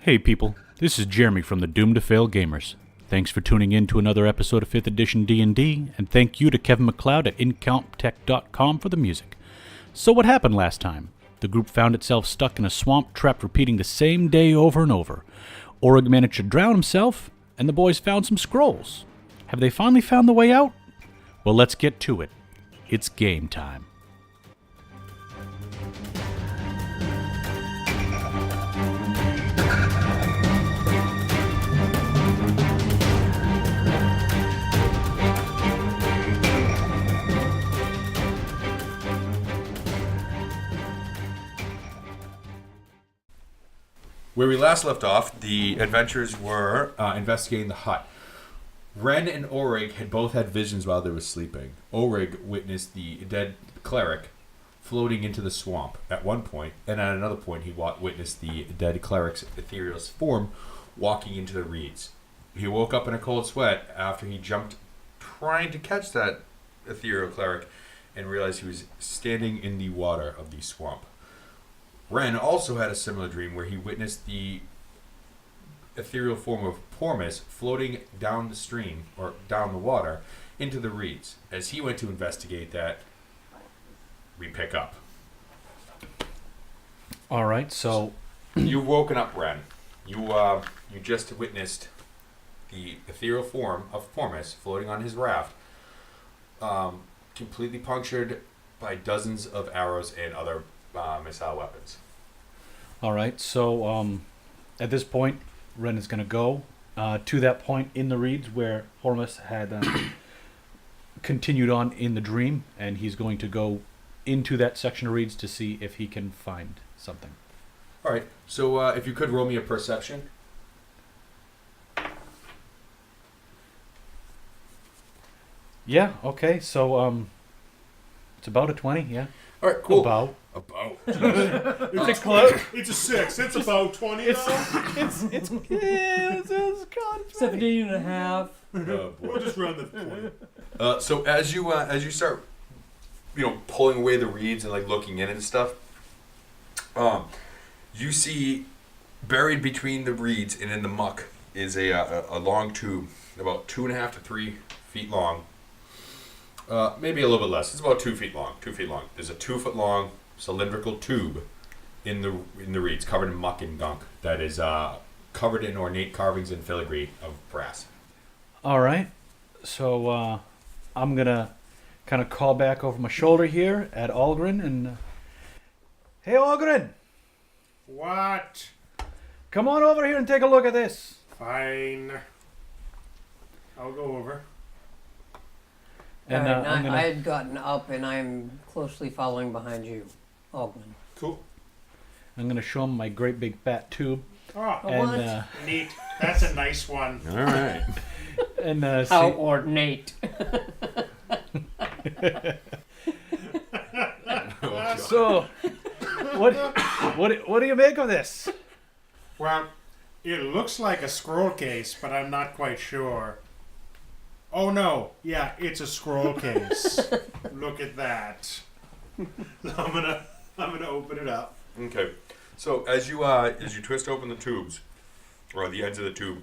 Hey people, this is Jeremy from the Doomed to Fail Gamers. Thanks for tuning in to another episode of 5th Edition D&D, and thank you to Kevin MacLeod at incomptech.com for the music. So what happened last time? The group found itself stuck in a swamp trapped repeating the same day over and over. Orig managed to drown himself, and the boys found some scrolls. Have they finally found the way out? Well, let's get to it. It's game time. Where we last left off, the adventurers were investigating the hut. Ren and Orig had both had visions while they were sleeping. Orig witnessed the dead cleric floating into the swamp at one point, and at another point he witnessed the dead cleric's ethereal form walking into the reeds. He woke up in a cold sweat after he jumped trying to catch that ethereal cleric and realized he was standing in the water of the swamp. Ren also had a similar dream where he witnessed the ethereal form of Pormus floating down the stream, or down the water, into the reeds. As he went to investigate that, we pick up. Alright, so... You've woken up, Ren. You just witnessed the ethereal form of Pormus floating on his raft, completely punctured by dozens of arrows and other missile weapons. Alright, so at this point, Ren is going to go to that point in the reeds where Hormus had continued on in the dream, and he's going to go into that section of reeds to see if he can find something. Alright, so if you could roll me a perception. Yeah, okay, so it's about a 20, yeah. Alright, cool. About. It's close. It's a 6. It's about 20 now. It's 17 and a half. We'll just run the 20. So as you start, pulling away the reeds and like looking in and stuff, you see buried between the reeds and in the muck is a long tube, about 2.5 to 3 feet long. Maybe a little bit less. It's about 2 feet long. 2 feet long. There's a 2 foot long cylindrical tube in the reeds, covered in muck and gunk, that is covered in ornate carvings and filigree of brass. Alright, so I'm going to kind of call back over my shoulder here at Algren and... Hey, Algren! What? Come on over here and take a look at this. Fine. I'll go over. And Alright, I had gotten up and I'm closely following behind you, Ogden. Cool. I'm going to show him my great big fat tube. Oh, And, neat. That's a nice one. All right. and How ornate. So, what do you make of this? Well, it looks like a scroll case, but I'm not quite sure. Oh no, yeah, it's a scroll case. Look at that. I'm gonna open it up. Okay. So as you twist open the tubes, or the ends of the tube,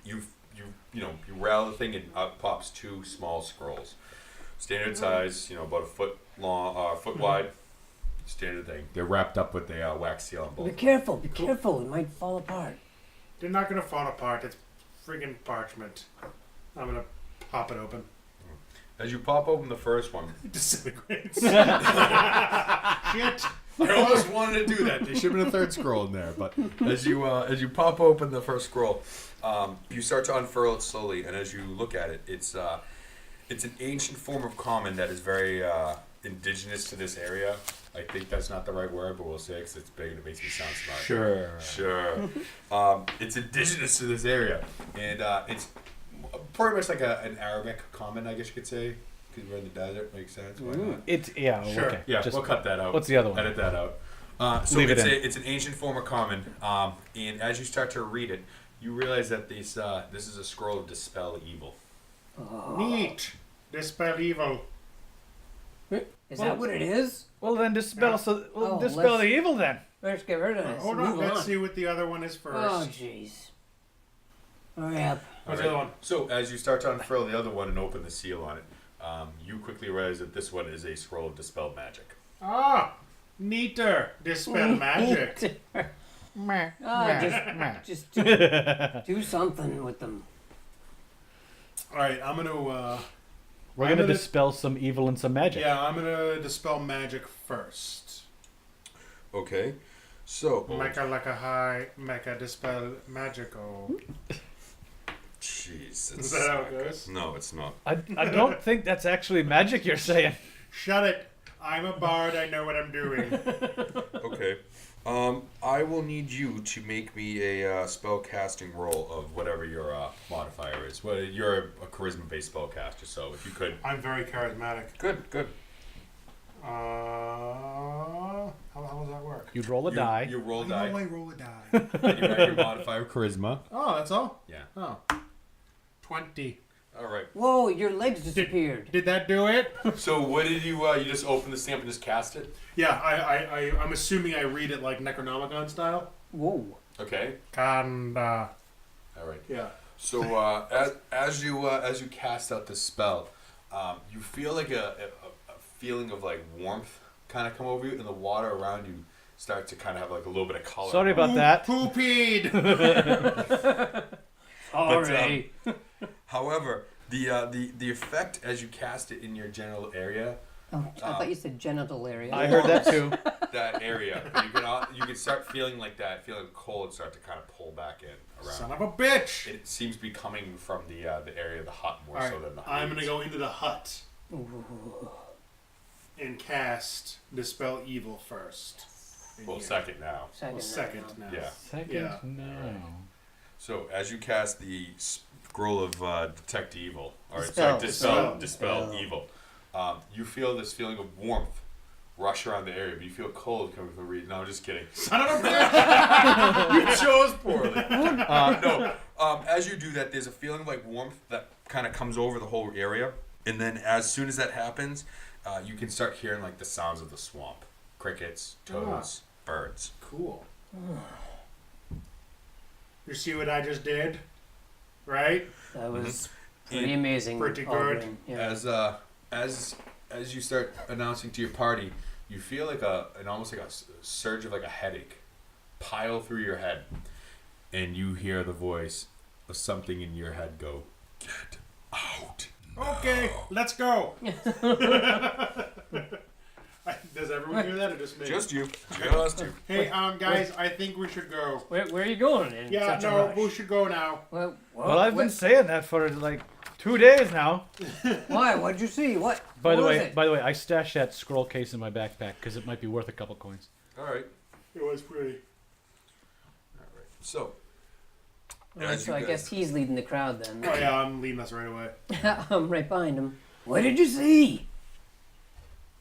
you rattle the thing and out pops 2 small scrolls, standard size, about a foot long, foot wide, standard thing. They're wrapped up with a wax seal on both. Be careful, it might fall apart. They're not gonna fall apart. It's friggin' parchment. I'm gonna pop it open. As you pop open the first one, It disintegrates. Shit. I almost wanted to do that. There should have been a third scroll in there, but as you pop open the first scroll, you start to unfurl it slowly, and as you look at it, it's an ancient form of common that is very indigenous to this area. I think that's not the right word, but we'll say it because it's big and it makes me sound smart. Sure. It's indigenous to this area, and it's pretty much like an Arabic common, I guess you could say, because we're in the desert. Makes sense. Why not? Sure. Okay. Yeah, we'll cut that out. What's the other one? Edit that out. So Leave it in. it's an ancient form of common, and as you start to read it, you realize that this is a scroll of dispel evil. Neat. Dispel evil. Is that what it is? Well, then dispel Oh, dispel let's- the evil then. Let's get rid of this. Hold and on, move let's see what the other one is first. Oh, jeez. Hurry up. What's All the other one? So as you start to unfurl the other one and open the seal on it, you quickly realize that this one is a scroll of dispelled magic. Ah, neater. Dispel magic. Just do something with them. All right, I'm gonna. We're I'm gonna gonna- dispel some evil and some magic. Yeah, I'm gonna dispel magic first. Okay. So Mecha like a high, mecha dispel magical. jeez, Is that how it goes? No, it's not. I don't think that's actually magic you're saying. Shut it. I'm a bard. I know what I'm doing. Okay. I will need you to make me a spell casting roll of whatever your modifier is. Well, you're a charisma based spell caster, so if you could. I'm very charismatic. Good. How does that work? You'd roll a die. You roll I die. know I roll a die. And you add your modifier charisma. Oh, that's all? Yeah. Oh. 20. All right. Whoa, your legs disappeared. Did that do it? So what did you? You just open the stamp and just cast it. Yeah, I'm assuming I read it like Necronomicon style. Whoa. Okay. Kanda. All right. Yeah. So as you cast out the spell, you feel like a feeling of like warmth kind of come over you, and the water around you start to kind of have like a little bit of color. Sorry about that. Who peed? Alright. However, the effect as you cast it in your general area, Oh, I thought you said genital area. I heard that too. that area, you can start feeling like that, feeling cold, start to kind of pull back in around. Son of a bitch. It seems to be coming from the area of the hut more All so right, than the I'm hut. going to go into the hut and cast Dispel Evil first. In Well, here. second now. Well, second now. Yeah. Second, Yeah. no. So as you cast the scroll of detect evil, or Dispel. dispel Dispel. evil, you feel this feeling of warmth rush around the area, but you feel cold coming from the region. No, I'm just kidding. Son of a bitch! You chose poorly. No. As you do that, there's a feeling of like warmth that kind of comes over the whole area, and then as soon as that happens, you can start hearing like the sounds of the swamp: crickets, toads, birds. Cool. You see what I just did? Right? That was Mhm. pretty amazing. Pretty good. Aldrin. Yeah. As you start announcing to your party, you feel like almost like a surge of like a headache pile through your head, and you hear the voice of something in your head go, "Get out." Okay, let's go. Does everyone hear that or just me? Just you. Just you. Hey, guys, I think we should go. Where are you going? In Yeah, such a no, rush? we should go now. Well, I've been saying that for like 2 days now. Why? What'd you see? What? By the What was way, it? I stashed that scroll case in my backpack because it might be worth a couple coins. All right. It was pretty. All right. So. Alright, as so you I guys- guess he's leading the crowd then. Oh yeah, I'm leading us right away. I'm right behind him. What did you see?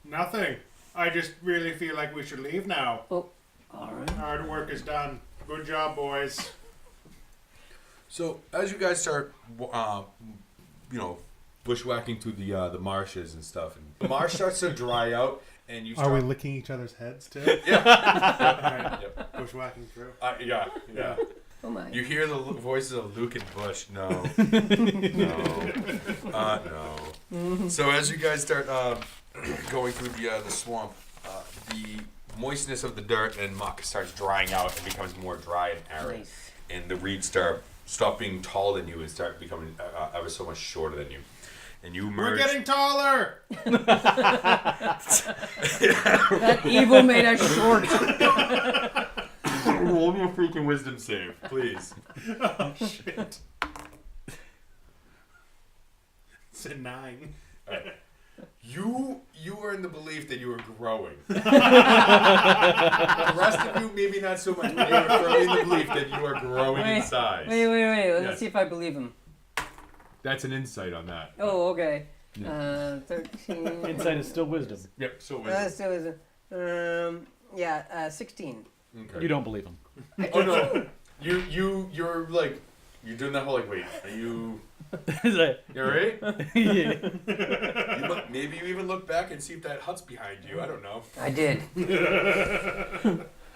Nothing. I just really feel like we should leave now. All right. Hard work is done. Good job, boys. So as you guys start, bushwhacking through the marshes and stuff, and the marsh starts to dry out, and you start. Are we licking each other's heads too? Yeah. Alright. Yep. Bushwhacking through. Yeah. Oh my. You hear the voices of Luke and Bush. No. No. So as you guys start going through the swamp, the moistness of the dirt and muck starts drying out and becomes more dry and arid. Nice. And the reeds stop being tall than you and start becoming ever so much shorter than you. And you We're emerge. getting taller. That evil made us short. Roll me a freaking wisdom save, please. Oh shit. It's a 9. You are in the belief that you are growing. The rest of you, maybe not so much, but you are firmly in the belief that you are growing in size. Wait. Let's Yes. see if I believe him. That's an insight on that. Oh, okay. 13. Insight is still wisdom. Yep. So So is it? 16. okay. You don't believe him. Oh no. You're like you're doing that whole like wait. Are you? Is that- You alright? yeah. Maybe you even look back and see if that hut's behind you. I don't know. I did.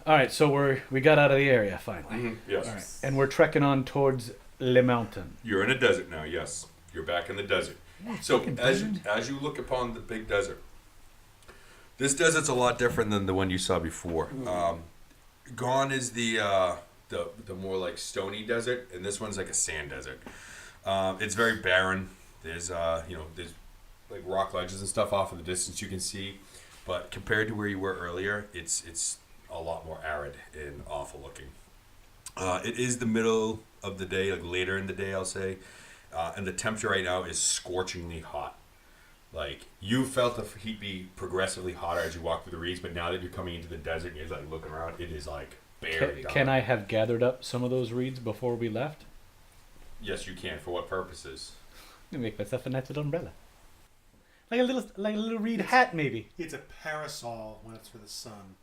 All right, so we got out of the area finally. Yes. All right, and we're trekking on towards Le Mountain. You're in a desert now. Yes, you're back in the desert. So as you look upon the big desert, this desert's a lot different than the one you saw before. Gone is the more like stony desert, and this one's like a sand desert. It's very barren. There's there's like rock ledges and stuff off in the distance you can see, but compared to where you were earlier, it's a lot more arid and awful looking. It is the middle of the day, like later in the day, I'll say, and the temperature right now is scorchingly hot. Like, you felt the heat be progressively hotter as you walk through the reeds, but now that you're coming into the desert and you're like looking around, it is like very dark. Can I have gathered up some of those reeds before we left? Yes, you can. For what purposes? I'm gonna make myself a nice little umbrella, like a little reed hat, maybe. It's a parasol when it's for the sun.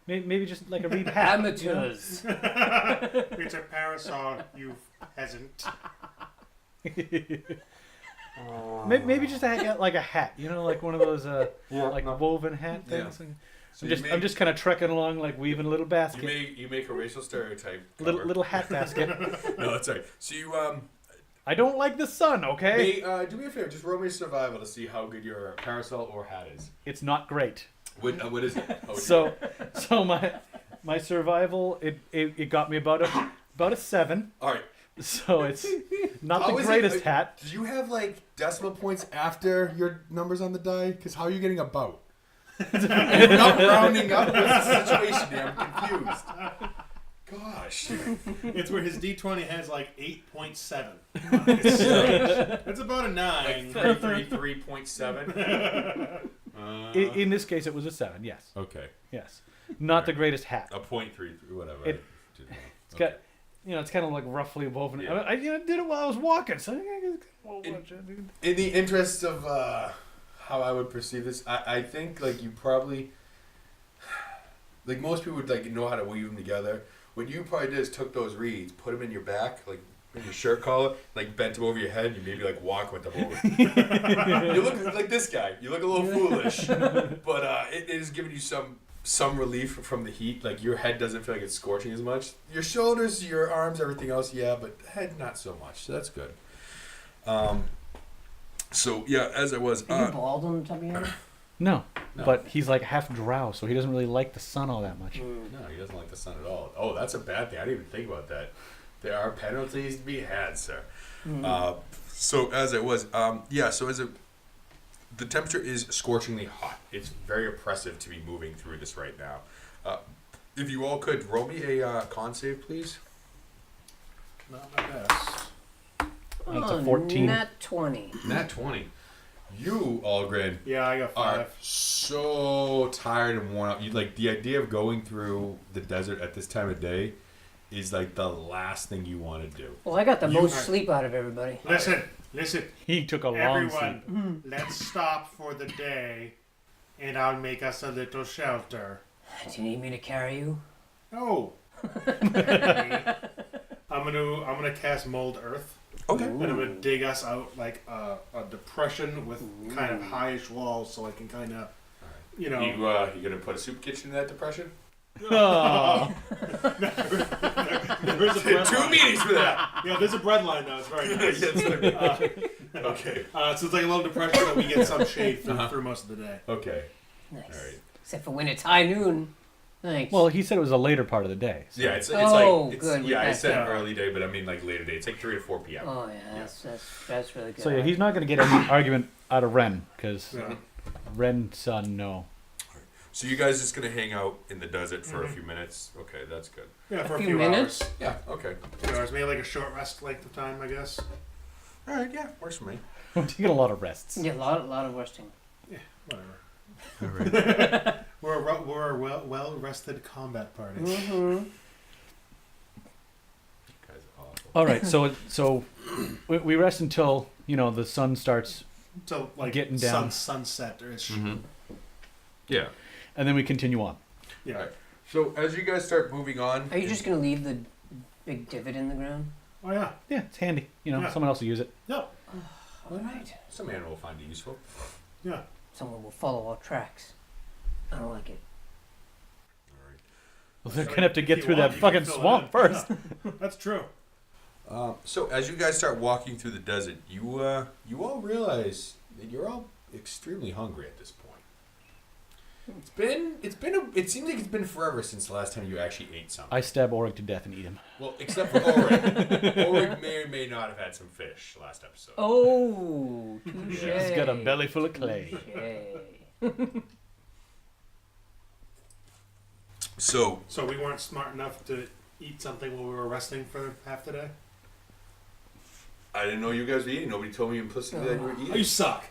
Maybe just like a reed hat. Amateurs. It's a parasol, you peasant. Maybe just like a hat, like one of those woven hat Yeah. things. So I'm just kind of trekking along, like weaving a little basket, you make a racial stereotype. little hat basket. No, that's right. So you I don't like the sun, okay? hey, do me a favor, just roll me survival to see how good your parasol or hat is. It's not great. What is it? How would So my survival it got me about a 7. all right. So it's not How the is it- greatest hat. Do you have like decimal points after your numbers on the die? Because how are you getting about? You're not rounding up. What's the situation here? I'm confused. Gosh. It's where his D20 has like 8.7. It's about a 9. 333.7. In this case, it was a 7. Yes, Okay. yes, not the greatest hat. A .33, whatever. It- It's got, it's kind of like roughly woven. Yeah. I did it while I was walking, so In the interest of how I would perceive this, I think like you probably, like most people would like know how to weave them together. What you probably did is took those reeds, put them in your back, like in your shirt collar, like bent them over your head, and you maybe like walk with them over. You look like this guy. You look a little foolish, but it is giving you some relief from the heat. Like your head doesn't feel like it's scorching as much. Your shoulders, your arms, everything else, yeah, but head not so much. So that's good. So yeah, as I was. Are you bald on the top of your head? No, No. but he's like half drow, so he doesn't really like the sun all that much. No, he doesn't like the sun at all. Oh, that's a bad thing. I didn't even think about that. There are penalties to be had, sir. So as I was, the temperature is scorchingly hot. It's very oppressive to be moving through this right now. If you all could roll me a con save, please. Not my best. That's a 14. Nat 20. Nat 20. You, Algren, Yeah, I got are 5. so tired and worn out. You like the idea of going through the desert at this time of day is like the last thing you want to do. Well, I got the You most are- sleep out of everybody. Listen, He took a long everyone, sleep. let's stop for the day, and I'll make us a little shelter. Do you need me to carry you? No. I'm gonna cast Mold Earth. Okay. And I'm gonna dig us out like a depression with kind of highish walls, so I can kind of, You gonna put a soup kitchen in that depression? Oh. There is a bread 2 line. meetings for that. Yeah, there's a bread line now. It's very nice. Okay. So it's like a little depression, but we get some shade through most of the day. Okay. Nice. All right. Except for when it's high noon. Thanks. Well, he said it was a later part of the day. So. Yeah, it's Oh, like it's, good, we yeah. I passed said that. early day, but I mean like later day. It's like 3 to 4 p.m. oh yeah, that's really good. So yeah, he's not going to get any argument out of Ren because Yeah. Ren's son, no. So you guys just gonna hang out in the desert for a few minutes? Okay, that's good. Yeah, for a few few minutes? hours. Yeah. Okay. 2 hours, maybe like a short rest length of time, I guess. All right. Yeah, works for me. We're taking a lot of rests. Yeah, a lot of resting. Whatever. All right. We're a well rested combat party. Mm-hmm. Guys are awful. All right, so we rest until the sun starts, So like Getting down. sunset ish. Yeah. and then we continue on. Yeah. Alright. So as you guys start moving on, Are you just gonna leave the big divot in the ground? Oh yeah. Yeah, it's handy. Yeah. Someone else will use it. Yep. All right. some animal will find it useful. Yeah. Someone will follow our tracks. I don't like it. Well, they're So gonna have to if get you through want, that you can fucking fill it swamp in. first. Yeah, that's true. So as you guys start walking through the desert, you all realize that you're all extremely hungry at this point. It seems like it's been forever since the last time you actually ate something. I stab Oryx to death and eat him. Well, except for Ulrich. Ulrich may or may not have had some fish last episode. Oh, touche. He's got a belly full of clay. Touche. So So we weren't smart enough to eat something while we were resting for half the day? I didn't know you guys were eating. Nobody told me implicitly that you were Oh, you eating. suck.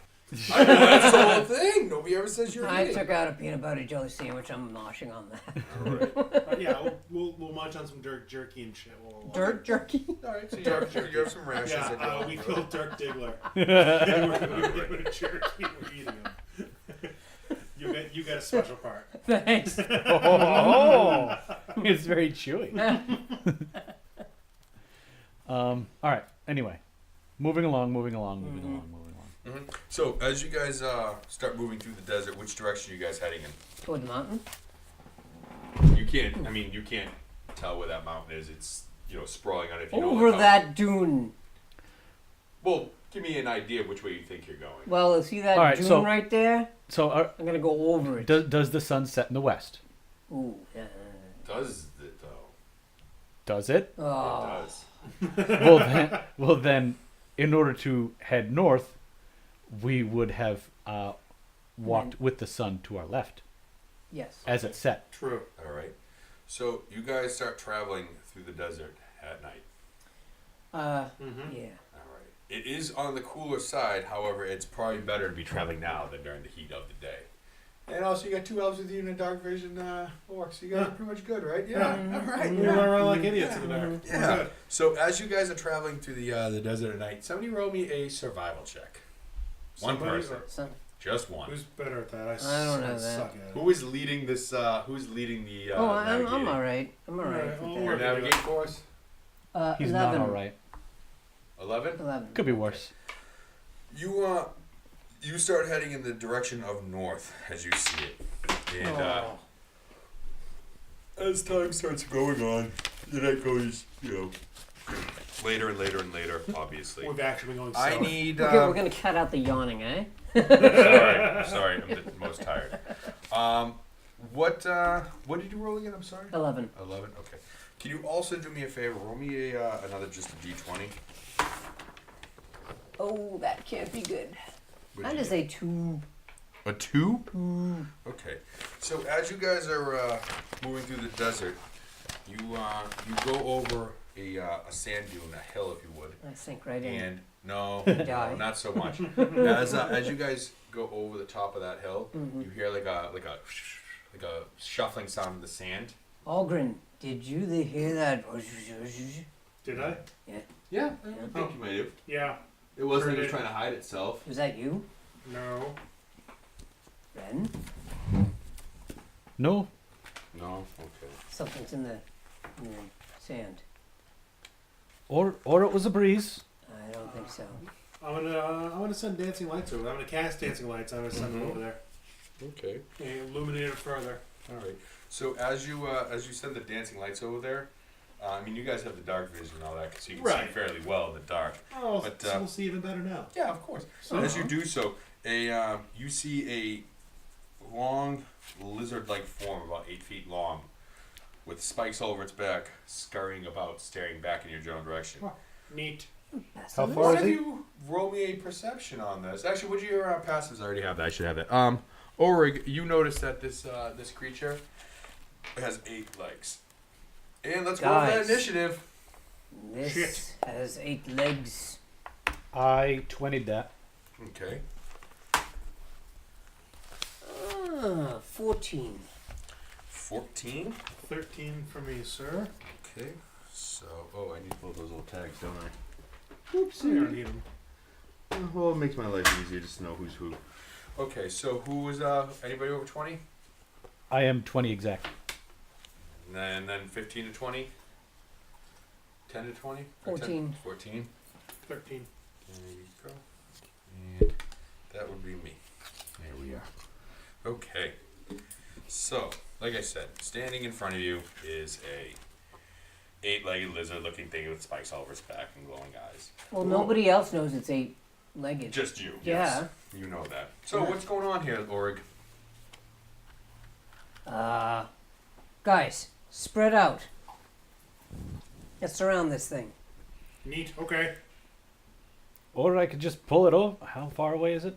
I know, that's the whole thing. Nobody ever says you're I eating. took out a peanut butter jelly sandwich. I'm noshing on that. All right. Yeah, we'll munch on some dirt jerky and shit. Dirt jerky? All right. So you have some rations. Yeah, that go we with killed it. Dirk Diggler. we were with a jerky. We're eating him. You got a special part. Thanks. Oh, it's very chewy. All right. Anyway, moving along. Mhm. So as you guys start moving through the desert, which direction are you guys heading in? Toward the mountain? You can't tell where that mountain is. It's sprawling out. If you know Over the that dune. Well, give me an idea of which way you think you're going. Well, see that All right, dune so- right there? So, I'm gonna go over it. does the sun set in the west? Ooh, yeah. Does it though? Does it? Oh. It does. Well, then, in order to head north, we would have walked with the sun to our left Yes. as it set. True. All right. So you guys start traveling through the desert at night. Mm-hmm. Yeah. All right. It is on the cooler side. However, it's probably better to be traveling now than during the heat of the day. And also, you got 2 elves with you and a dark vision orc, so you guys are pretty much good, right? Yeah. All right. We went around like idiots in the dark. We're Yeah. good. So as you guys are traveling through the desert at night, somebody roll me a survival check. One Somebody- person. So, Just one. Who's better at that? I don't know that. suck at it. Who is leading this? Who's leading the? oh, I'm navigating? all right. I'm all right. Alright, with I'll that. You're work. navigating for us. He's 11. not all right. 11. 11. Could be worse. You start heading in the direction of north as you see it, and Oh. as time starts going on, the night goes later and later and later. Obviously, We've actually been going I south. need. Okay, we're gonna cut out the yawning, eh? sorry, I'm the most tired. What did you roll again? I'm sorry. 11. 11. Okay. Can you also do me a favor? Roll me another just a d20. Oh, that can't be good. What'd That you is get? a 2. A 2? Okay. So as you guys are moving through the desert, you go over a sand dune, a hill, if you would. I sink right in. And no, Die. not so much. As you guys go over the top of that hill, you hear like a shuffling sound in the sand. Algren, did you hear that? Did I? Yeah, I think you might have. Yeah. It wasn't Heard even it. trying to hide itself. Was that you, No. Ren? No. No. Okay. Something's in the sand. Or it was a breeze. I don't think so. I'm gonna send dancing lights over. I'm gonna cast dancing lights. I'm gonna send them over there Okay. and illuminate it further. All right. So as you send the dancing lights over there, you guys have the dark vision and all that, so you can Right. see fairly well in the dark. Oh, But, so we'll see even better now. Yeah, of course. So- As you do so, you see a long lizard-like form, about 8 feet long, with spikes all over its back, scurrying about, staring back in your general direction. Oh. Neat. That's How a far Why is don't he? you roll me a perception on this? Actually, would your passives already have that? I should have that. Orig, you notice that this creature has 8 legs. And let's go for that Guys. initiative. This Shit. has 8 legs. I 20'd that. Okay. 14. 14. 13 for me, sir. Okay. So, I need both those little tags, don't I? Oops, I don't need them. Well, it makes my life easier just to know who's who. Okay, so who was anybody over 20? I am 20 exact. And then 15 to 20? 10 to 20? Or 14. 14. 13. There you go. And that would be me. Okay. So, like I said, standing in front of you is a 8-legged lizard-looking thing with spikes all over its back and glowing eyes. Well, nobody else knows it's 8-legged. Just you. Yeah. Yes. You know that. So, what's going on here, Orig? Guys, spread out. Let's surround this thing. Neat. Okay. Or I could just pull it over. How far away is it?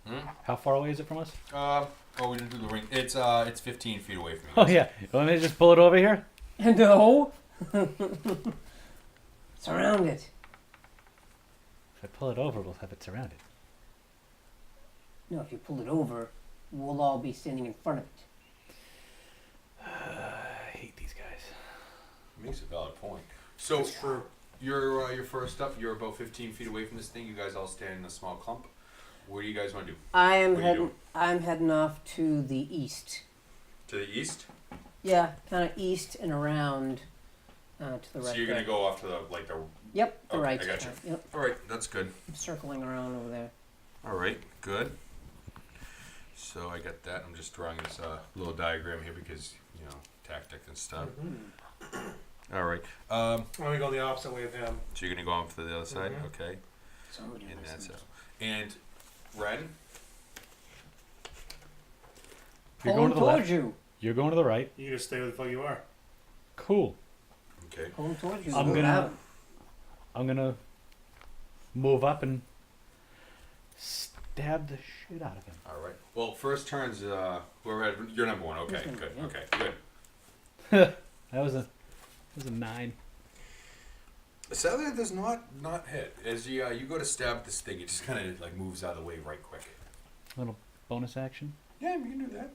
Hmm? How far away is it from us? We didn't do the ring. It's 15 feet away from you. Oh yeah. You want me to just pull it over here? No. Surround it. If I pull it over, we'll have it surrounded. No, if you pull it over, we'll all be standing in front of it. I hate these guys. Makes a valid point. So, That's true. you're first up. You're about 15 feet away from this thing. You guys all stand in a small clump. What do you guys want to do? I'm What are you doing? heading off to the east. To the east? Yeah, kind of east and around to the right. So you're there. gonna go off to the Yep, the Okay, right. I got you. Yep, All right, that's good. I'm circling around over there. All right, good. So I got that. I'm just drawing this little diagram here because tactic and stuff. All right. I'm gonna go the opposite way of him. So you're gonna go off to the other side, Mhm. okay? Somebody And that's listens. it. And Ren, You're Pulling going to the towards left. you. You're going to the right. You just stay where the fuck you are. Cool. okay. Pulling towards you. I'm Go gonna- down. I'm gonna move up and stab the shit out of him. All right. Well, first turns. Whoever had you're number one. Okay, Who's good. number- Okay, good. That was a 9. Sadly, that does not hit. As you go to stab this thing, it just kind of like moves out of the way right quick. Little bonus action. Yeah, we can do that.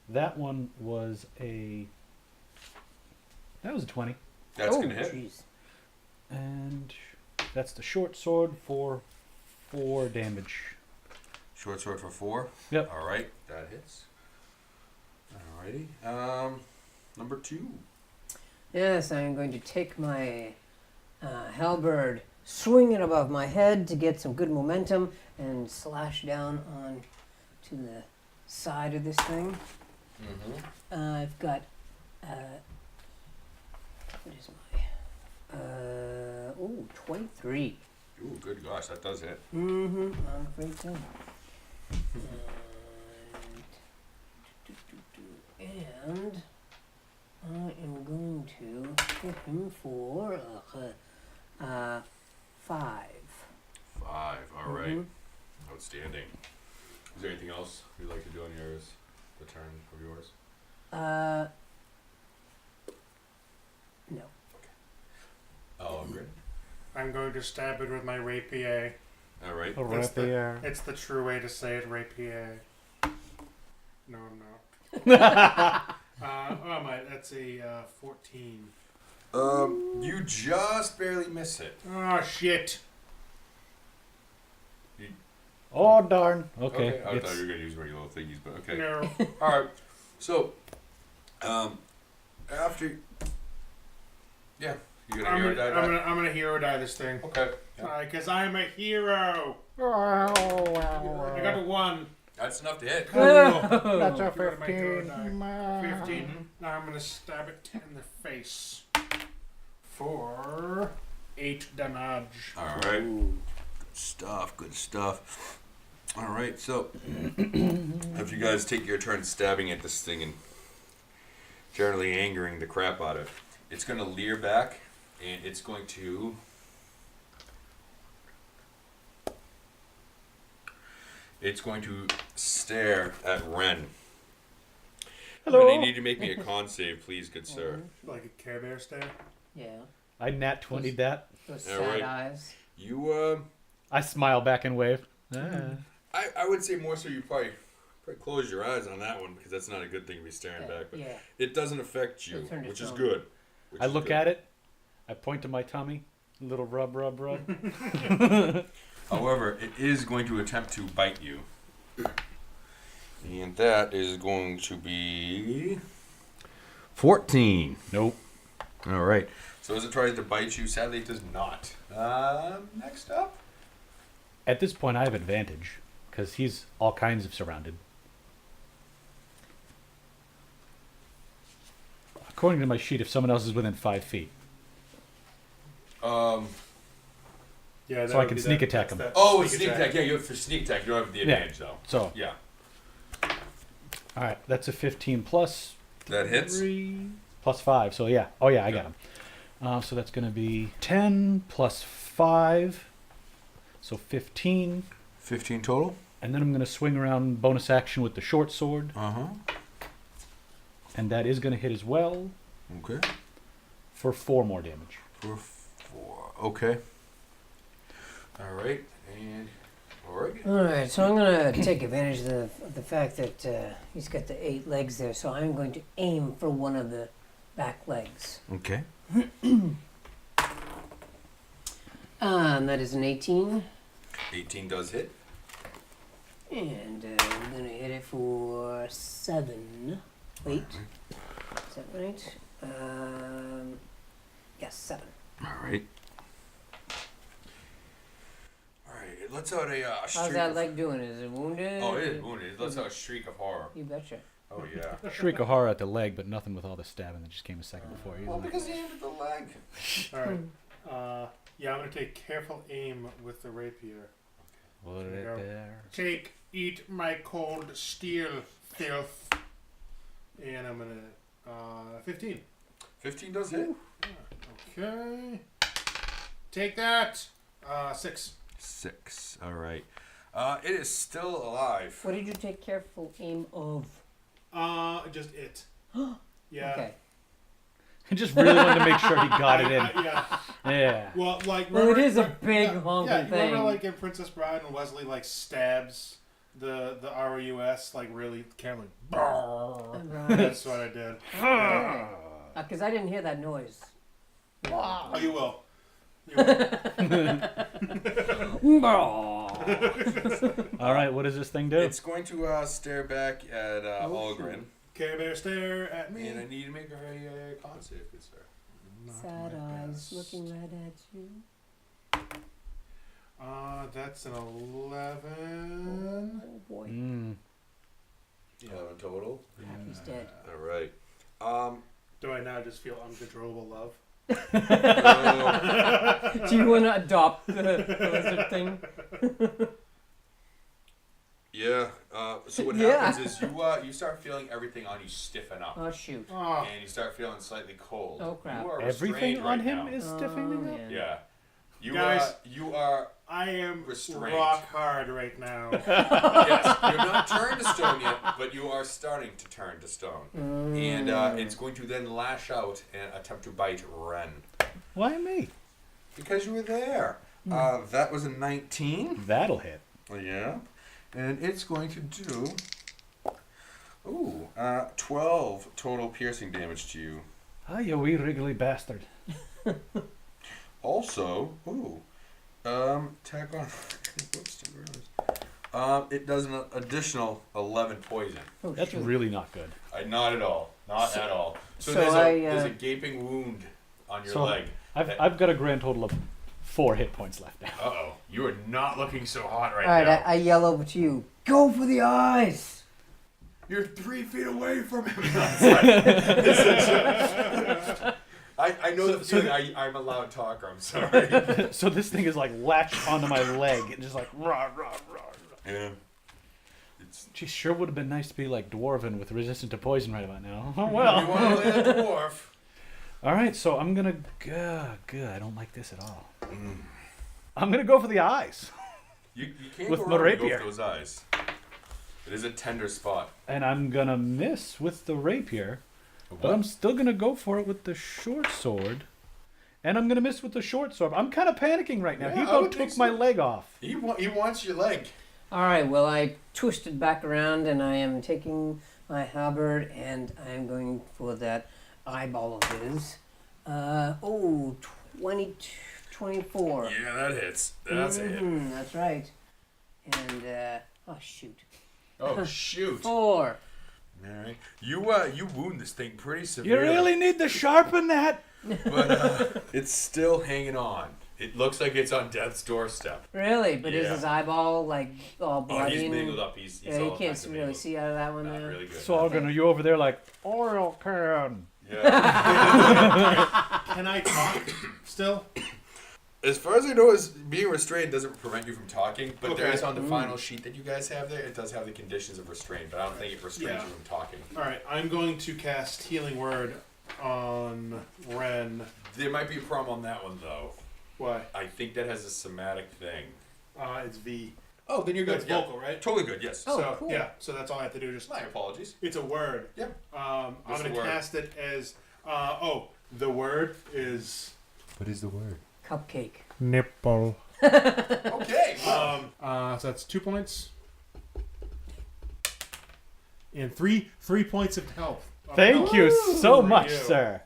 That one was that was a 20. That's Oh, gonna hit. jeez. And that's the short sword for 4 damage. Short sword for 4. Yep. All right, that hits. Alrighty. Number 2. Yes, I'm going to take my halberd, swing it above my head to get some good momentum, and slash down on to the side of this thing. Mm-hmm. I've got what is my 23. Ooh, good gosh, that does hit. Mm-hmm. I'm afraid so. And I am going to hit him for 5. 5. All right. Mhm. Outstanding. Is there anything else you'd like to do on yours? The turn of yours? No. Oh, great. I'm going to stab it with my rapier. All right. A That's the- rapier. It's the true way to say it, rapier. No, I'm not. That's a 14. You just barely miss it. Oh shit! Oh darn. Okay. I thought It's- you were gonna use one of your little thingies, but okay. No. All right. So, after, yeah, you gonna hero die? I'm gonna hero die this thing. Okay. Because I'm a hero. I got a 1. That's enough to hit. That's a 15. Now I'm gonna stab it in the face for 8 damage. All right. Good stuff. Good stuff. All right. So, if you guys take your turn stabbing at this thing and generally angering the crap out of it, it's gonna leer back and it's going to. It's going to stare at Ren. Hello. I'm gonna need you to make me a con save, please, good sir. Like a Care Bear stare. Yeah. I nat 20'd that. Those Yeah, sad right. eyes. You, I smile back and wave. I would say more so you probably close your eyes on that one because that's not a good thing to be staring back. But Yeah. it doesn't affect you, So turn to which is stone. good. I look at it. I point to my tummy. A little rub. However, it is going to attempt to bite you. And that is going to be 14. Nope. All right. So as it tries to bite you, sadly it does not. Next up. At this point, I have advantage. because he's all kinds of surrounded. According to my sheet, if someone else is within 5 feet. Yeah, So I can sneak attack him. Oh, sneak attack. Yeah, you have for sneak attack. You don't have the Yeah. advantage though. So, Yeah. all right, that's a 15 plus That hits. 3 plus 5. So yeah, oh yeah, I got him. So that's going to be 10 plus 5, so 15. 15 total. And then I'm going to swing around bonus action with the short sword, Uh-huh. and that is going to hit as well Okay. for 4 more damage. For 4. Okay. All right. And Orig. All right, so I'm gonna take advantage of the fact that he's got the 8 legs there. So I'm going to aim for one of the back legs. Okay. And that is an 18. 18 does hit. And I'm gonna hit it for 7. Wait, is that right? Yes, 7. All right. All right. It lets out a How's shriek. that leg doing? Is it wounded? Oh, it is wounded. It lets out a shriek of horror. You betcha. Oh yeah. Shriek of horror at the leg, but nothing with all the stabbing that just came a second before. Well, because he aimed at the leg. All right. Yeah, I'm gonna take careful aim with the rapier. Put it Go. there. Eat my cold steel, filth. And I'm gonna 15. 15 does hit. Okay. Take that. 6. 6. All right. It is still alive. What did you take careful aim of? Just it. Yeah. Okay. I just really wanted to make sure he got it in. Yeah. Yeah. Well, like. Well, it is a remember- big yeah, honking yeah, you remember thing. like in Princess Bride when Wesley like stabs the RUS like really carefully. Right. That's what I did. Because I didn't hear that noise. Oh, you will. All right, what does this thing do? It's going to stare back at Algren. Care Bear stare at me. And I need to make her a con save, good sir. Not Sad my eyes best. looking right at you. That's an 11. Oh boy. Mm. 11 total. He's dead. All right. Do I now just feel uncontrollable love? Do you want to adopt the lizard thing? Yeah. So what Yeah. happens is you start feeling everything on you stiffen up, Oh shoot. Oh, and you start feeling slightly cold. Oh, crap. You are Everything restrained on right him now. is stiffening up? man. Yeah. You Guys. you are I am Restrained. rock hard right now. yes, you're not turned to stone yet, but you are starting to turn to stone. And it's going to then lash out and attempt to bite Ren. Why me? Because you were there. That was a 19. That'll hit. Yeah. And it's going to do 12 total piercing damage to you. Ah, you wee wriggly bastard. Also, tack on. Whoops, it does an additional 11 poison. Oh, That's shoot. really not good. Not at all. Not at all. So, so there's a gaping wound on your So- leg. I've got a grand total of 4 hit points left now. Uh-oh. You are not looking so hot right All right, now. I yell over to you. Go for the eyes. You're 3 feet away from him. I know the feeling. I'm a loud talker. I'm sorry. So this thing is like latched onto my leg and just like rah, rah, rah. Yeah. It's, Gee, sure would have been nice to be like Dwarven with resistant to poison right about now. Oh you well. want to lay the dwarf? All right, so I'm gonna good. I don't like this at all. I'm gonna go for the eyes, You can't With go my wrong when you go rapier. for those eyes. It is a tender spot. and I'm gonna miss with the rapier, but I'm still gonna go for it with the short sword, and I'm gonna miss with the short sword. I'm kind of panicking right now. Yeah, He I about would think took my so. leg off. He wants your leg. All right, well, I twisted back around and I am taking my halberd and I am going for that eyeball of his. 24. Yeah, that hits. That's a hit. Mhm, that's right. And, oh, shoot. Oh shoot! 4. All right. You wound this thing pretty You severely. really need to sharpen that. But it's still hanging on. It looks like it's on death's doorstep. Really? But is Yeah. his eyeball like all Oh, bloody? he's and- mangled up. He's Yeah, you all can't kinds of really mangled. see out of that one Not there. really good. So, Algren, are you over there like, oil can? Yeah. Can I talk still? As far as I know, is being restrained doesn't prevent you from talking, but there Okay. is on the final sheet that you guys have there, it does have the conditions of restraint, but I don't think it restrains Yeah. you from talking. All right, I'm going to cast Healing Word on Ren. There might be a problem on that one, though. Why? I think that has a somatic thing. It's V. Oh, then you're good. That's vocal, right? Totally good, yes. Oh, so cool. yeah, so that's all I have to do. Just My apologies. it's a word. Yeah. I'm What's going the to word? cast it as. The word is What is the word? Cupcake. nipple. Okay. So that's 2 points. And three points of health. Thank you so For much, you. sir.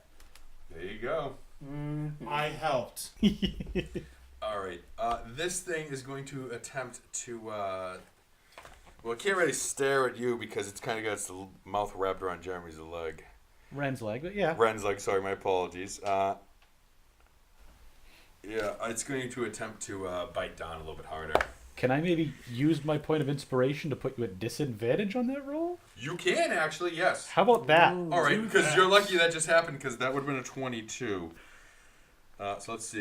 There you go. I helped. All right. This thing is going to attempt to. Well, it can't really stare at you because it's kind of got its mouth wrapped around Jeremy's leg. Ren's leg, but yeah. Ren's leg. Sorry, my apologies. Yeah, it's going to attempt to bite Don a little bit harder. Can I maybe use my point of inspiration to put you at disadvantage on that roll? You can actually, yes. How about that? All right, because you're lucky that just happened because that would have been a 22. So let's see.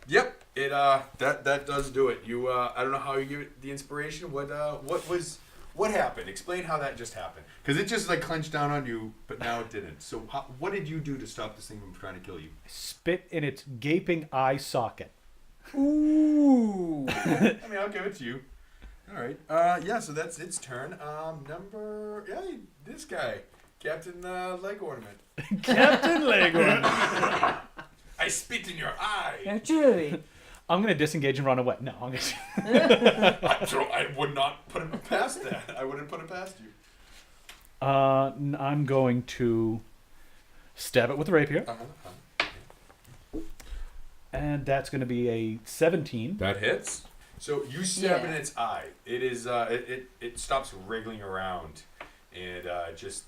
Yep, it that does do it. You I don't know how you give it the inspiration. What happened? Explain how that just happened. Because it just like clenched down on you, but now it didn't. So what did you do to stop this thing from trying to kill you? Spit in its gaping eye socket. Ooh. I mean, I'll give it to you. All right. Yeah. So that's its turn. This guy, Captain Leg Ornament. Captain Leghorn. I spit in your eye. Actually. I'm gonna disengage and run away. No, I'm gonna. I would not put it past that. I wouldn't put it past you. I'm going to stab it with the rapier, and that's going to be a 17. That hits. So you stab Yeah. in its eye. It is. It stops wriggling around, and just.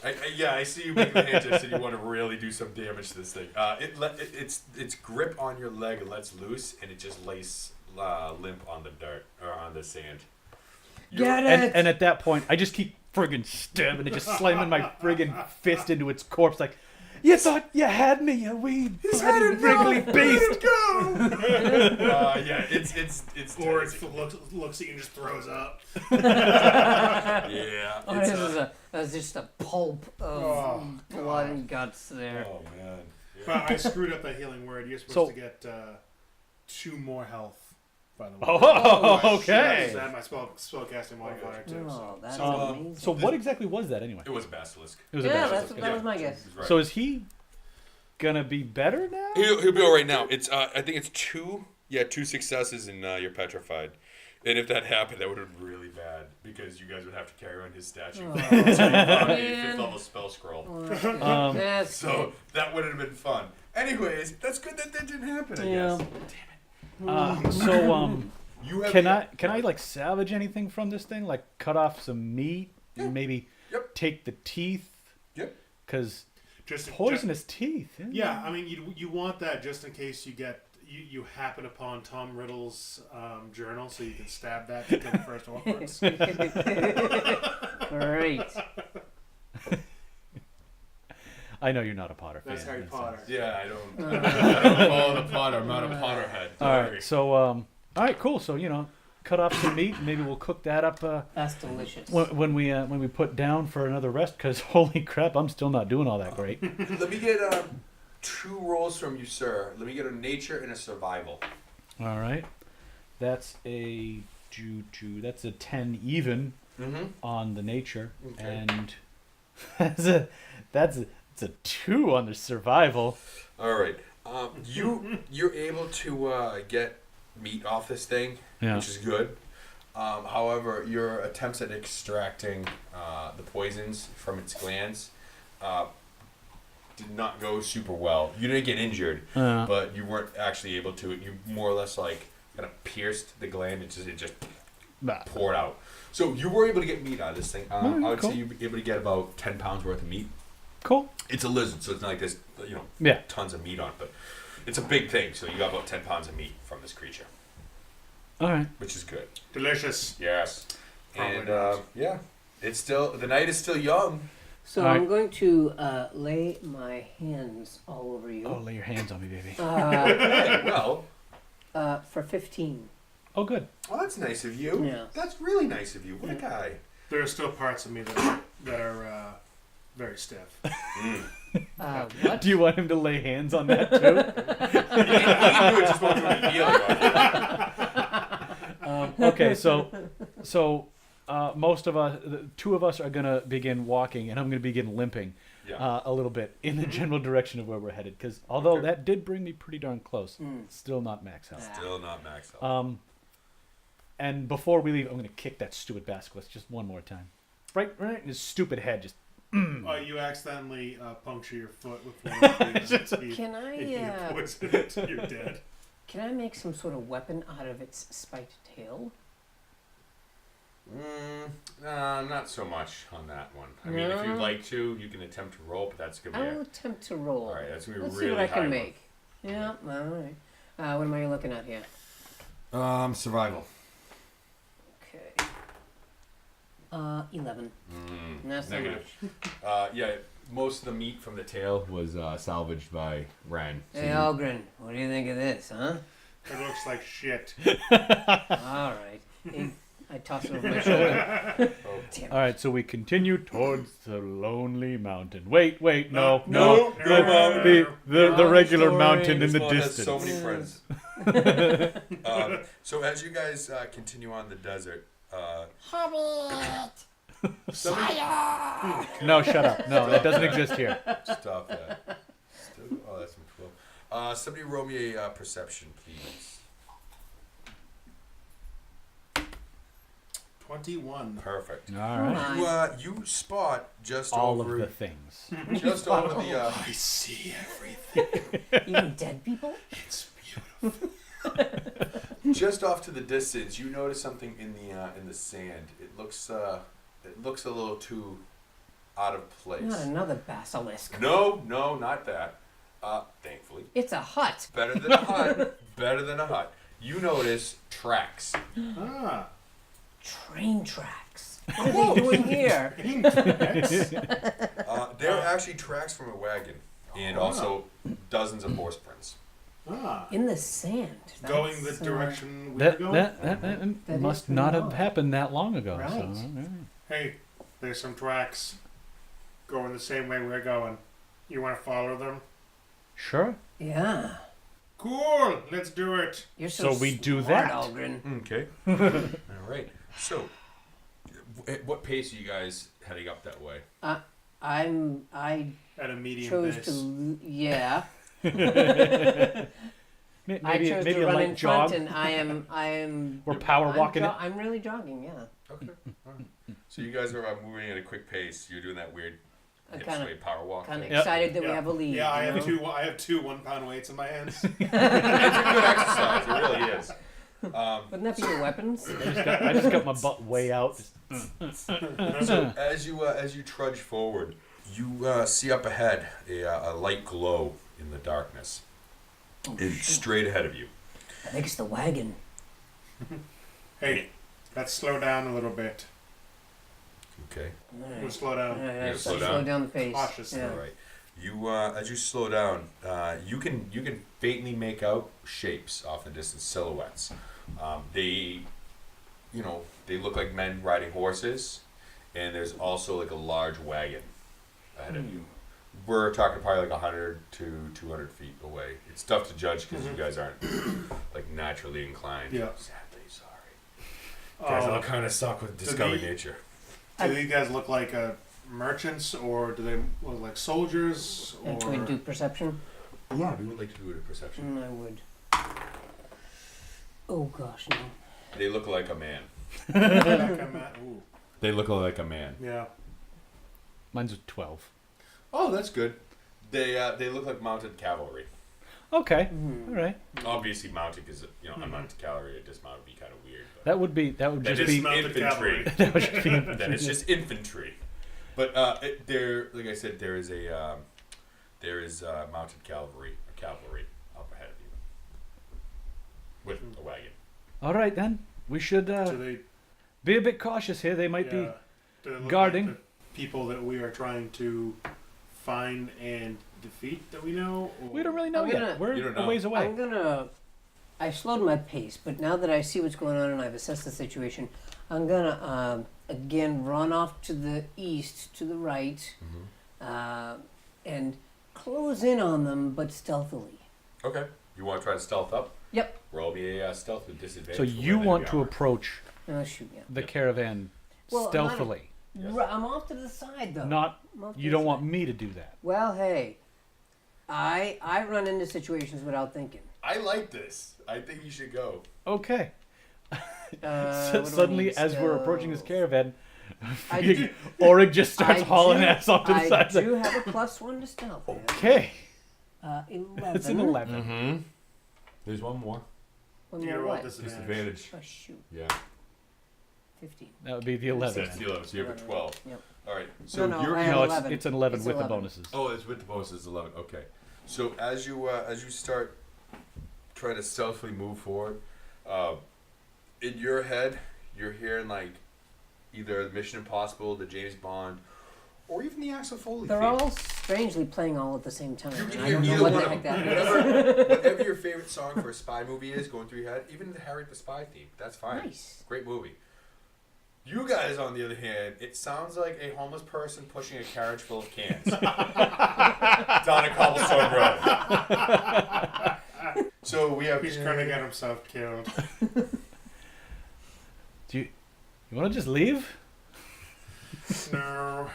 I see you making the hand gesture. You want to really do some damage to this thing. Its grip on your leg lets loose, and it just lays limp on the dirt or on the sand. Get it. And at that point, I just keep friggin' stabbing it, just slamming my friggin' fist into its corpse, like, you thought you had me, you wee bloody wriggly beast. Yeah, it's Or dead. it looks at you and just throws up. Yeah. Oh, it's, this is that's just a pulp of Oh, blood and guts there. oh man. Yeah. But I screwed up the healing word. You're supposed So- to get 2 more health, by the way. Oh, I okay. had my spellcasting modifier too. Oh, So. that's So, amazing. So what exactly was that anyway? It was a basilisk. It was a Yeah, basilisk. that was my guess. Right. So is he gonna be better now? He'll be all right now. It's I think it's 2 successes and you're petrified. And if that happened, that would have been really bad because you guys would have to carry on his statue. Oh, Until you found a man. 5th level spell scroll. That's So that would have been fun. Anyways, that's good that didn't happen. I Yeah. guess. You have Can the- I like salvage anything from this thing? Like cut off some meat, and maybe Yep. take the teeth, Yep. because Just poisonous teeth. Yeah, I mean, you want that just in case you happen upon Tom Riddle's journal, so you can stab that to kill the first orcs. great. I know you're not a Potter fan. That's Harry that's- Potter. Yeah, I don't follow the Potter. I'm not a Potterhead. All right, so all right, cool. So cut off some meat. Maybe we'll cook that up That's delicious. when we put down for another rest. Because holy crap, I'm still not doing all that great. Let me get 2 rolls from you, sir. Let me get a nature and a survival. All right, that's a that's a 10 even Mm-hmm. on the nature, Okay. and it's a 2 on the survival. All right. You're able to get meat off this thing, Yeah. which is good. However, your attempts at extracting the poisons from its glands did not go super well. You didn't get injured, but you weren't actually able to. You more or less like kind of pierced the gland. It just Bah. poured out. So you were able to get meat out of this thing. I would cool. say you'd be able to get about 10 pounds worth of meat. Cool. It's a lizard, so it's not like there's Yeah. tons of meat on it, but It's a big thing, so you got about 10 pounds of meat from this creature, All right. which is good. Delicious. Yes. Probably And not. yeah, it's still the night is still young. So All I'm right. going to lay my hands all over you. Oh, lay your hands on me, baby. Well, For 15. Oh, good. well, that's nice of you. Yeah. That's really nice of you. What a Yeah. guy. There are still parts of me that are very stiff. What? Do you want him to lay hands on that too? You can do it, just won't do any healing on you. Okay, so most of us, the two of us are gonna begin walking, and I'm gonna begin limping Yeah. a little bit in the general direction of where we're headed. Because although Okay. that did bring me pretty darn close, Mm. still not max health. Still not max health. And before we leave, I'm gonna kick that stupid basilisk just one more time, right in his stupid head. Just Oh, you accidentally puncture your foot with one of the Can I, you poison it, you're dead. Can I make some sort of weapon out of its spiked tail? Not so much on that one. I mean, if you'd No? like to, you can attempt to roll, but that's gonna I be will attempt to roll. all right. That's gonna be Let's really see what I high can one. make. Yeah, all right. What am I looking at here? Survival. Okay. 11. That's not Negative. much. Yeah, most of the meat from the tail was salvaged by Ren. So Hey, you- Algren, what do you think of this, huh? It looks like shit. All right. I toss it over my shoulder. Oh. Damn. all right. So we continue towards the lonely mountain. Wait, no, no, the regular story. mountain in This the one has distance. so many friends. So as you guys continue on the desert, somebody No, shut up. No, that doesn't exist here. stop that. Oh, that's from 12. Somebody roll me a perception, please. 21. Perfect. All right. You spot just All over of the things. just over the I see everything. Even dead people? It's beautiful. just off to the distance. You notice something in the sand. It looks a little too out of place. Not another basilisk. No, not that. Thankfully. It's a hut. Better than a hut. Better than a hut. You notice tracks. Ah. Train tracks. What are they doing here? They're actually tracks from a wagon, and also dozens of horse prints. Ah. In the sand. Going the That's, direction we That go. that That must is not have odd. happened that long ago. Right. So, all right. Hey, there's some tracks going the same way we're going. You want to follow them? Sure. Yeah. Cool. Let's do it. You're so, So we do smart, that. Algren. Okay. All right. So, at what pace are you guys heading up that way? I At a medium chose pace. to, yeah. Maybe, I chose maybe to a run light in jog. front, and I am. We're power walking it. I'm really jogging. Yeah. Okay. All right. So you guys are moving at a quick pace. You're doing that weird I'm hip kind sway power walk. of thing. Yep. excited that we Yeah. have a lead. Yeah, I you have know? two. I have two 1 pound weights in my hands. It's a good exercise. It really is. Wouldn't that be your weapons? I just got my butt way out. So as you trudge forward, you see up ahead a light glow in the darkness. Oh, It's shit. straight ahead of you. I think it's the wagon. Hey, let's slow down a little bit. Okay. We'll slow down. gonna slow slow down? down the pace. Cautiously. Yeah. All right. You as you slow down, you can faintly make out shapes off in the distance, silhouettes. They look like men riding horses, and there's also like a large wagon ahead of you. We're talking probably like 100 to 200 feet away. It's tough to judge because you guys aren't like naturally inclined. Yeah. Sadly, sorry. Guys all kind of suck with discovering the- nature. Do these guys look like merchants, or do they look like soldiers? Or And can we do perception? Yeah, we would like to do it a perception. I would. Oh gosh, no. They look like a man. Ooh, They look like a man. yeah. Mine's a 12. Oh, that's good. They look like mounted cavalry. Okay. Hmm. All right. Obviously, mounted because unmounted cavalry a dismount would be kind of weird. But That would that just is be Dismounted infantry. cavalry. that would just be Then it's just infantry. But there, like I said, there is mounted cavalry up ahead. with a wagon. All right, then. We should Do they? be a bit cautious here. They might Do they look guarding. like the people that we are trying to find and defeat that we know? Or? be... We don't really know I'm yet. gonna- We're You don't a know. ways away. I slowed my pace, but now that I see what's going on and I've assessed the situation, I'm gonna again run off to the east, to the right, and close in on them, but stealthily. Okay. You want to try to stealth up? Yep. Roll me a stealth with disadvantage. So for you within want the to hour. approach Oh shoot! Yeah. the caravan Well, I'm stealthily. Yes. I'm off to the side though. Not... I'm off to You the don't want side. me to do that. Well, hey, I run into situations without thinking. I like this. I think you should go. Okay. What do I Suddenly, need? as we're approaching this Stealth. caravan, I do- Orig just starts I hauling do- ass off to the I side. do have a +1 to stealth. Okay. 11. It's an 11. Mm-hmm. There's one more. One You more gotta roll what? Disadvantage. Oh shoot! Yeah. 15. That would be the 11. That's the 11. So you have a 12. Yep. All right. So No, you're I have No, 11. it's an 11 It's with 11. the bonuses. Oh, it's with the bonuses 11. Okay. So as you start trying to stealthily move forward, in your head you're hearing like either the Mission Impossible, the James Bond, or even the Axel Foley They're theme. all strangely playing all at the same time. You and can I hear don't know either what one the of heck them. that is. Whatever your favorite song for a spy movie is going through your head, even the Harry the Spy theme, that's fine. Nice. Great movie. You guys, on the other hand, it sounds like a homeless person pushing a carriage full of cans down a cobblestone road. So we have. He's trying to get himself killed. Do you want to just leave? No.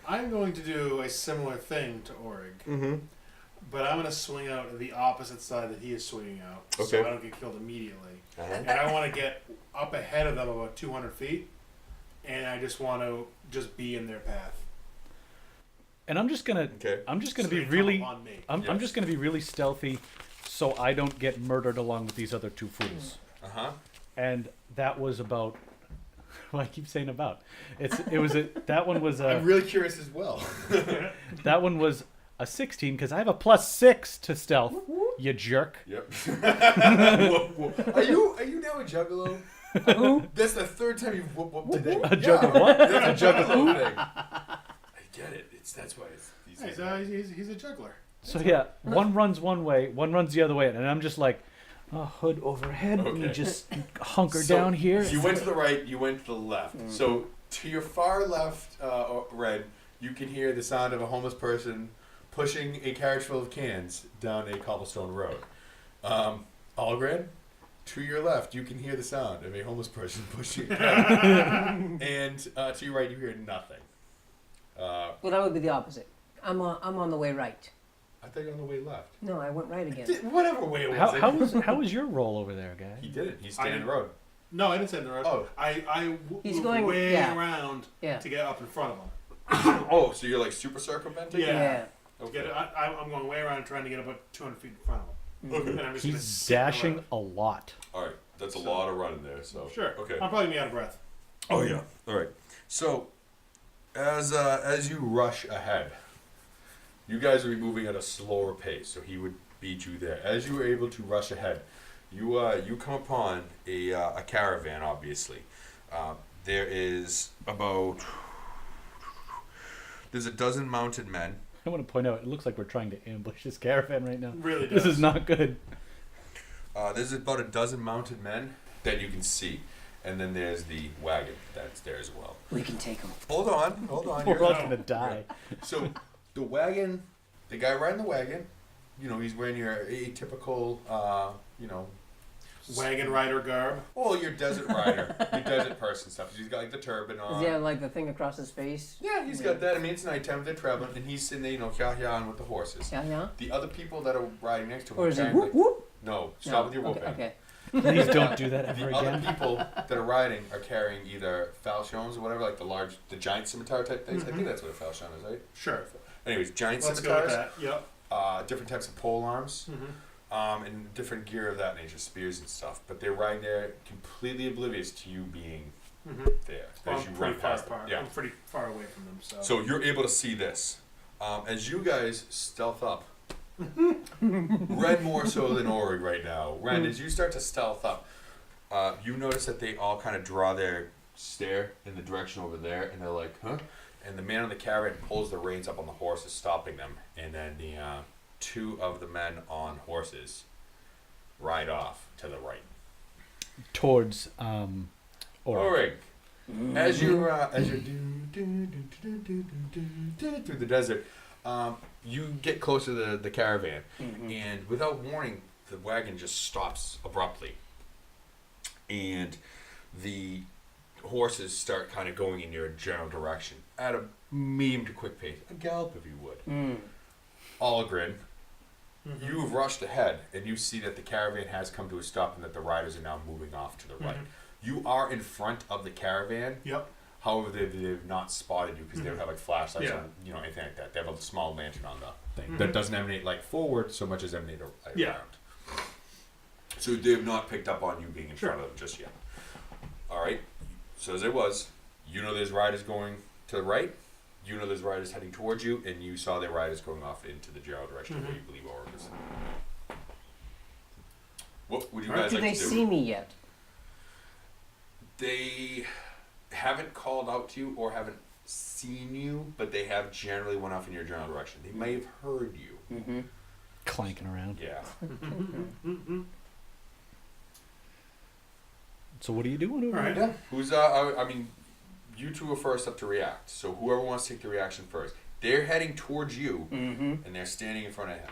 I'm going to do a similar thing to Orig, Mm-hmm. but I'm going to swing out the opposite side that he is swinging out, so Okay. I don't get killed immediately. Uh-huh. And I want to get up ahead of them about 200 feet, and I just want to just be in their path. And I'm just gonna Okay. So be they come really upon me. I'm Yes. just gonna be really stealthy, so I don't get murdered along with these other two fools. Uh huh. And that was about. Well, I keep saying about. That one was I'm a really curious as well. that one was a 16 because I have a +6 to stealth. You jerk. Yep. Whoa, whoa. Are you now a juggalo? That's the third time you've whooped today. A juggalo what? That's a juggalo thing. I get it. That's why it's these things. He's a juggler. So yeah, one runs one way, one runs the other way, and I'm just like, oh, hood overhead. Let me Okay. just hunker So, down here. You went to the right, you went to the left. So to your far left, Red, you can hear the sound of a homeless person pushing a carriage full of cans down a cobblestone road. Algren, to your left, you can hear the sound of a homeless person pushing a carriage. And to your right, you hear nothing. Well, that would be the opposite. I'm on the way right. I think on the way left. No, I went right again. Whatever way it was. How was your roll over there, guy? He did it. He's staying I in the road. No, I didn't say in the road. Oh. I He's moved going- way yeah. around Yeah. to get up in front of him. Oh, so you're like super circumventing? Yeah. Okay. I'm going way around trying to get about 200 feet in front of him. Okay. And I'm just gonna He's sit in the dashing road. a lot. All right. That's a So- lot of running there. So Sure. Okay. I'm probably gonna be out of breath. Oh yeah. All right. So, as you rush ahead, you guys will be moving at a slower pace. So he would beat you there. As you were able to rush ahead, you come upon a caravan. Obviously, there is there's a dozen mounted men. I want to point out, it looks like we're trying to ambush this caravan right now. Really This does. is not good. There's about a dozen mounted men that you can see, and then there's the wagon that's there as well. We can take them. Hold on. We're all No. gonna die. So the wagon, the guy riding the wagon, he's wearing your atypical, Wagon rider garb. well, your desert rider, your desert person stuff. He's got like the turban on. Does he have like the thing across his face? Yeah, he's got that. I mean, it's nighttime. They're traveling, and he's sitting there, on with the horses. Yeah, yeah. The other people that are riding next to him. Or is he carrying, whoop whoop? No, stop No. with your whooping. Okay. Please don't do that ever The other again. people that are riding are carrying either falchions or whatever, like the giant scimitar type things. I think that's what a falchion is, right? Sure. Anyways, giant Let's go with scimitars, that. Yep. different types of pole arms, Mm-hmm. and different gear of that nature, spears and stuff. But they're riding there completely oblivious to you being Mm-hmm. there Well, as you I'm run pretty far past them. apart. Yeah. I'm pretty far away from them. So. So you're able to see this. As you guys stealth up Ren more so than Orig right now. Ren, as you start to stealth up, you notice that they all kind of draw their stare in the direction over there, and they're like, huh? And the man on the caravan pulls the reins up on the horses, stopping them. And then the two of the men on horses ride off to the right. Towards Orig, as you're through the desert, you get close to the caravan, and without warning, the wagon just stops abruptly, and the horses start kind of going in your general direction at a medium to quick pace, a gallop if you would. Algrin, you've rushed ahead, and you see that the caravan has come to a stop, and that the riders are now moving off to the right. You are in front of the caravan. Yep. However, they've not spotted you because they don't have like flashlights Yeah. or anything like that. They have a small lantern on the thing that doesn't emanate light forward so much as emanate light Yeah. around. So they have not picked up on you being in Sure. front of them just yet. All right. So as it was, there's riders going to the right. There's riders heading towards you, and you saw their riders going off into the general direction where you believe Orig is. What would you guys Do like they to do? see me yet? They haven't called out to you or haven't seen you, but they have generally went off in your general direction. They may have heard you. clanking around. Yeah. So what are you doing over All right. there? Yeah. Who's I mean, you two are first up to react. So whoever wants to take the reaction first. They're heading towards you, and they're standing in front of him.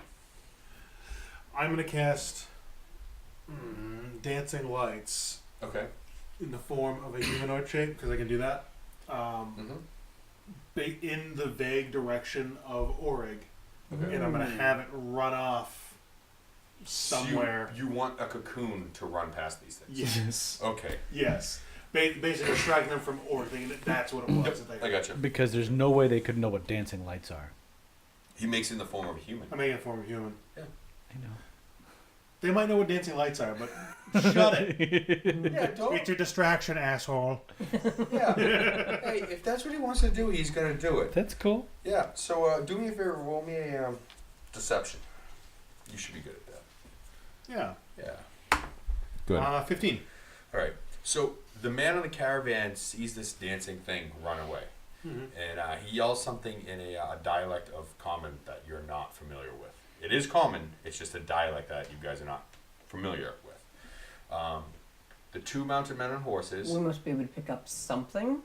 I'm gonna cast dancing lights Okay. in the form of a humanoid shape because I can do that. In the vague direction of Orig, Okay. and I'm gonna have it run off somewhere. So you want a cocoon to run past these things. Yes. Okay. Yes. Basically distracting them from Orig, thinking that that's what it was. That they I gotcha. Because there's no way they could know what dancing lights are. He makes it in the form of a human. I'm making it form of human. I know. They might know what dancing lights are, but shut it. Yeah, don't. It's a distraction, asshole. Yeah. Hey, if that's what he wants to do, he's gonna do it. That's cool. Yeah. So do me a favor, roll me a deception. You should be good at that. Yeah. Yeah. Good. 15. All right. So the man on the caravan sees this dancing thing run away, Mm-hmm. and he yells something in a dialect of common that you're not familiar with. It is common. It's just a dialect that you guys are not familiar with. The two mounted men on horses. We must be able to pick up something.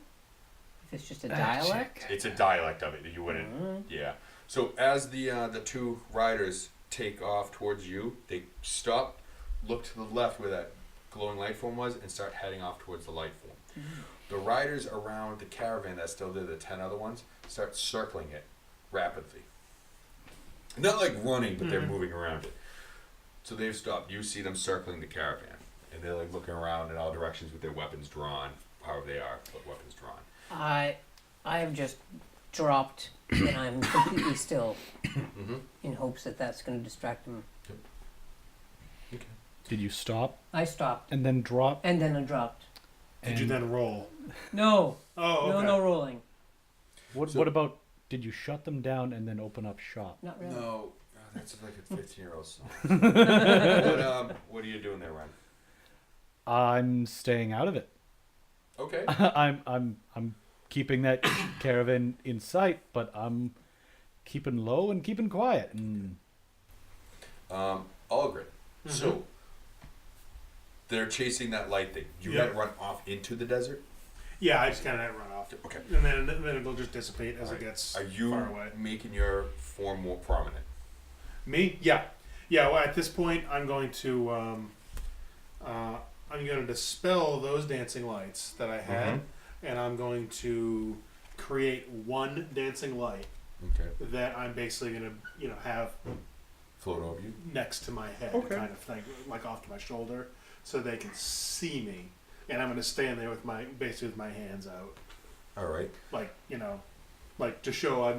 If it's just a dialect. It's a dialect of it. You wouldn't. Yeah. So as the two riders take off towards you, they stop, look to the left where that glowing light form was, and start heading off towards the light form. The riders around the caravan that's still there, the 10 other ones, start circling it rapidly. Not like running, but they're moving around it. So they've stopped. You see them circling the caravan, and they're like looking around in all directions with their weapons drawn, however they are, but weapons drawn. I have just dropped and I'm completely still in hopes that that's going to distract him. Okay. Did you stop I stopped and then drop? and then I dropped. Did you then roll? No. Oh, okay. No rolling. What So- what about? Did you shut them down and then open up shop? Not really. No, that's like a 15-year-old song. But what are you doing there, Ryan? I'm staying out of it. Okay. I'm keeping that caravan in sight, but I'm keeping low and keeping quiet. And Algren. So they're chasing that light thing. You Yeah. let it run off into the desert. Yeah, I just kind of let it run off. Okay. And then it'll just dissipate as Alright. it gets Are you far away. making your form more prominent? Me? Yeah. Yeah, well, at this point, I'm going to dispel those dancing lights that I had, and I'm going to create one dancing light Okay. that I'm basically going to, have Float over you. next to my head, Okay. kind of thing, like off to my shoulder, so they can see me. And I'm going to stand there with my hands out, All right. like to show I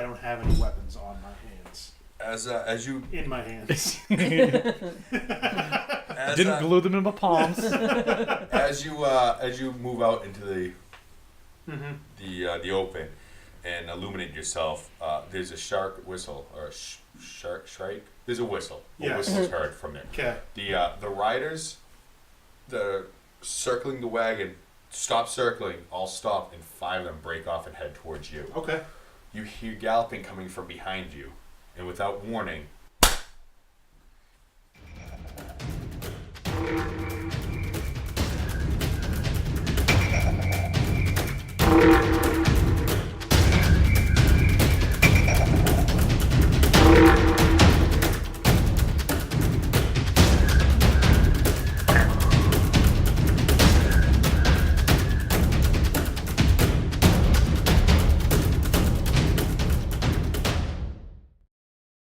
don't have any weapons on my hands, As you in my hands. as, didn't glue them in my palms. as you move out into the open, and illuminate yourself, there's a shark whistle or a shark shrike. There's a whistle. A Yes. whistle's heard from it. Okay. The riders, the circling the wagon, stop circling. All stop, and 5 of them break off and head towards you. Okay. You hear galloping coming from behind you, and without warning,